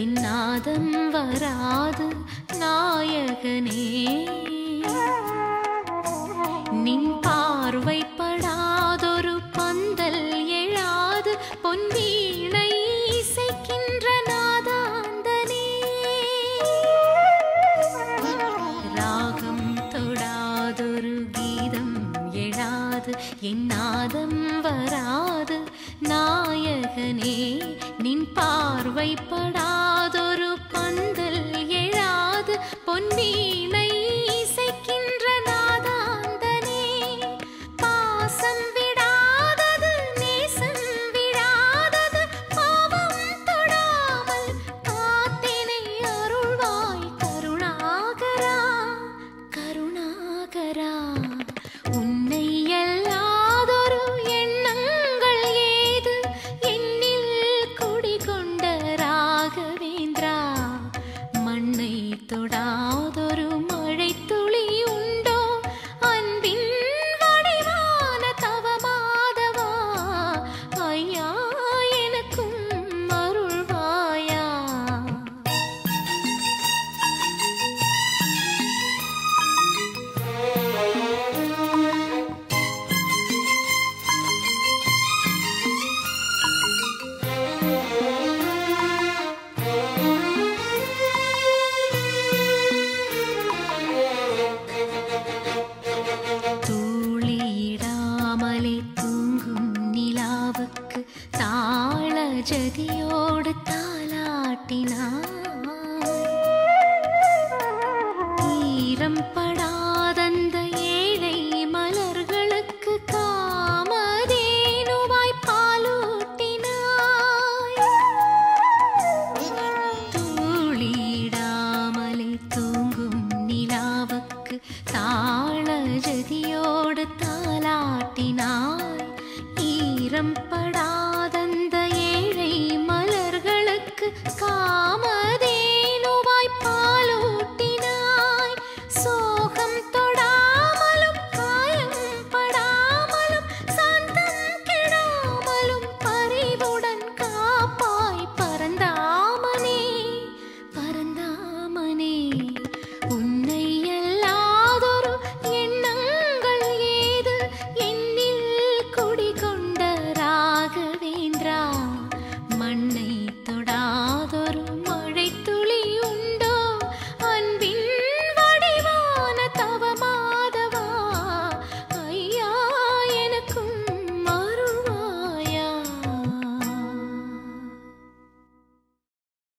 என் நாதம் வராது நாயகனே. நின் பார்வைப்படாதொரு பந்தல் எழாது பொன்வீணை இசைக்கின்ற நாதாந்தனே. ராகம் தொடாதொரு கீதம் எழாது என் நாதம் வராது நாயகனே. நின் பார்வைப்படாதொரு பந்தல் எழாது பொன்வீணை இசைக்கின்ற நாதாந்தனே. பாசம் விடாதது நேசம் விடாதது பாவம் தொடாமல் காத்தினை அருள்வாய் கருணாகரா கருணாகரா. உன்னை எல்லாதொரு எண்ணங்கள் ஏது என்னில் குடிகொண்ட ராகவேந்திரா. மண்ணை தொடாதொரு மழை துளி உண்டோ அன்பின் வடிவான தவமாதவா. ஐயா எனக்கும் அருள்வாயா. தூளியிடாமலே தூங்கும் நிலாவுக்கு தாள ஜதியோடு தாலாட்டினாய். ஈரம் படாதந்த ஏழை மலர்களுக்கு காமதேனுவாய் பாலூட்டினாய். தூளியிடாமலே தூங்கும் நிலாவுக்கு தாள ஜதியோடு தாலாட்டினாய். ஈரம் படாதந்த ஏழை மலர்களுக்கு காமதே